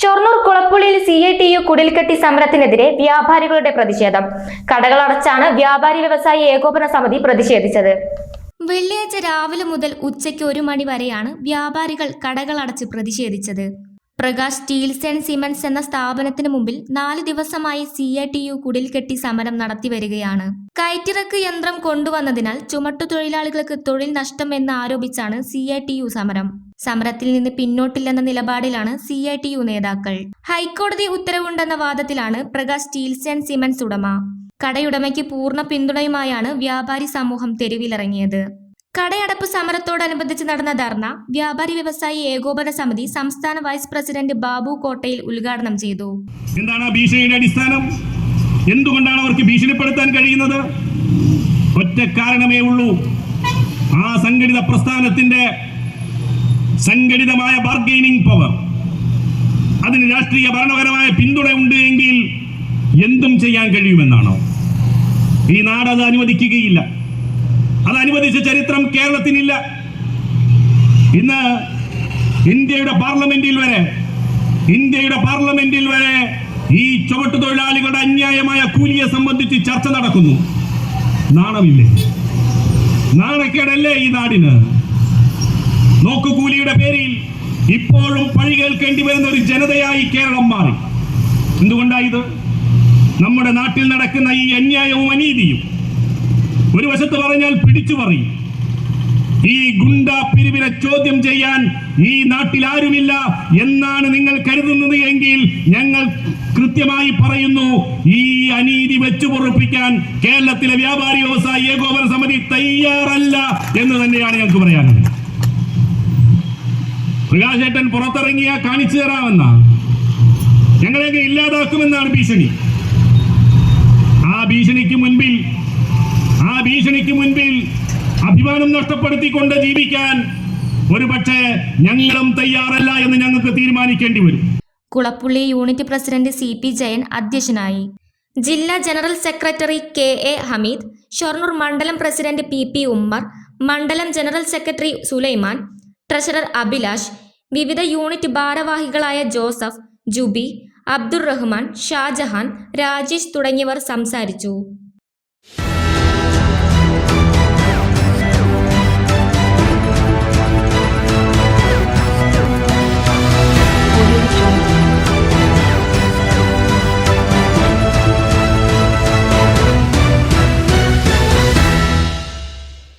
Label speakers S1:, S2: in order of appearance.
S1: Shoranur കുളപ്പുള്ളിയിൽ CITU കുടിൽകെട്ടി സമരത്തിനെതിരെ വ്യാപാരികളുടെ പ്രതിഷേധം. കടകളടച്ചാണ് വ്യാപാരി വ്യവസായി ഏകോപന സമിതി പ്രതിഷേധിച്ചത്.
S2: വെള്ളിയാഴ്ച രാവിലെ മുതൽ ഉച്ചയ്ക്ക് 1 മണി വരെയാണ് വ്യാപാരികൾ കടകളടച്ച് പ്രതിഷേധിച്ചത്. പ്രകാശ് സ്റ്റീൽസ് ആൻഡ് സിമന്റ്സ് എന്ന സ്ഥാപനത്തിന് മുമ്പിൽ 4 ദിവസമായി CITU കുടിൽകെട്ടി സമരം നടത്തിവരികയാണ്. കയറ്റിറക്ക് യന്ത്രം കൊണ്ടുവന്നതിനാൽ ചുമട്ടുതൊഴിലാളികൾക്ക് തൊഴിൽ നഷ്ടം എന്ന് ആരോപിച്ചാണ് CITU സമരം. സമരത്തിൽ നിന്ന് പിന്നോട്ടില്ലെന്ന നിലപാടിലാണ് CITU നേതാക്കൾ. ഹൈക്കോടതി ഉത്തരവുണ്ടെന്ന വാദത്തിലാണ് പ്രകാശ് സ്റ്റീൽസ് ആൻഡ് സിമന്റ്സ് ഉടമ. കടയുടമയ്ക്ക് പൂർണ്ണ പിന്തുണയുമായാണ് വ്യാപാരി സമൂഹം തെരുവിലിറങ്ങിയത്. കടയടപ്പ് സമരത്തോടനുബന്ധിച്ച് നടന്ന ധർണ വ്യാപാരി വ്യവസായി ഏകോപന സമിതി സംസ്ഥാന വൈസ് പ്രസിഡന്റ് ബാബു കോട്ടയിൽ ഉദ്ഘാടനം ചെയ്തു.
S3: എന്താണ് ഭീഷണിയുടെ അടിസ്ഥാനം? എന്തുകൊണ്ടാണ് അവർക്ക് ഭീഷണിപ്പെടുത്താൻ കഴിയുന്നത്? ഒറ്റ കാരണമേ ഉള്ളൂ. ആ സംഘടിത പ്രസ്ഥാനത്തിന്റെ സംഘടിതമായ ബാർഗൈനിങ് പവർ, അതിന് രാഷ്ട്രീയ ഭരണപരമായ പിന്തുണ ഉണ്ട് എങ്കിൽ എന്തും ചെയ്യാൻ കഴിയുമെന്നാണോ? ഈ നാട് അത് അനുവദിക്കുകയില്ല. അത് അനുവദിച്ച ചരിത്രം കേരളത്തിനില്ല. ഇന്ന് ഇന്ത്യയുടെ പാർലമെന്റിൽ വരെ ഈ ചുമട്ടുതൊഴിലാളികളുടെ അന്യായമായ കൂലിയെ സംബന്ധിച്ച് ചർച്ച നടക്കുന്നു. നാണമില്ലേ? നാണക്കേടല്ലേ ഈ നാടിന്? നോക്കുകൂലിയുടെ പേരിൽ ഇപ്പോഴും പഴി കേൾക്കേണ്ടി വരുന്ന ഒരു ജനതയായി കേരളം മാറി. എന്തുകൊണ്ടായത്? നമ്മുടെ നാട്ടിൽ നടക്കുന്ന ഈ അന്യായവും അനീതിയും ഒരു വശത്ത് പറഞ്ഞാൽ പിടിച്ചു പറയും. ഈ ഗുണ്ടാ പിരിവിനെ ചോദ്യം ചെയ്യാൻ ഈ നാട്ടിൽ ആരുമില്ല എന്നാണ് നിങ്ങൾ കരുതുന്നത് എങ്കിൽ ഞങ്ങൾ കൃത്യമായി പറയുന്നു, ഈ അനീതി വെച്ചു പൊറുപ്പിക്കാൻ കേരളത്തിലെ വ്യാപാരി വ്യവസായി ഏകോപന സമിതി തയ്യാറല്ല എന്ന് തന്നെയാണ് ഞങ്ങൾക്ക് പറയാനുള്ളത്. പ്രകാശേട്ടൻ പുറത്തിറങ്ങിയ കാണിച്ചു തരാമെന്നാണ്, ഞങ്ങളെയൊക്കെ ഇല്ലാതാക്കുമെന്നാണ് ഭീഷണി. ആ ഭീഷണിക്ക് മുൻപിൽ അഭിമാനം നഷ്ടപ്പെടുത്തിക്കൊണ്ട് ജീവിക്കാൻ ഒരുപക്ഷെ ഞങ്ങളും തയ്യാറല്ല എന്ന് ഞങ്ങൾക്ക് തീരുമാനിക്കേണ്ടി വരും.
S2: Kulappully unit president CP Jayan അധ്യക്ഷനായി. ജില്ലാ general secretary KA Hameed, Shoranur മണ്ഡലം പ്രസിഡന്റ് PP ഉമ്മർ, മണ്ഡലം general secretary Sulaiman, treasurer Abhilash, വിവിധ യൂണിറ്റ് ഭാരവാഹികളായ ജോസഫ്, ജുബി, അബ്ദുർ റഹ്മാൻ, ഷാജഹാൻ, രാജേഷ് തുടങ്ങിയവർ സംസാരിച്ചു.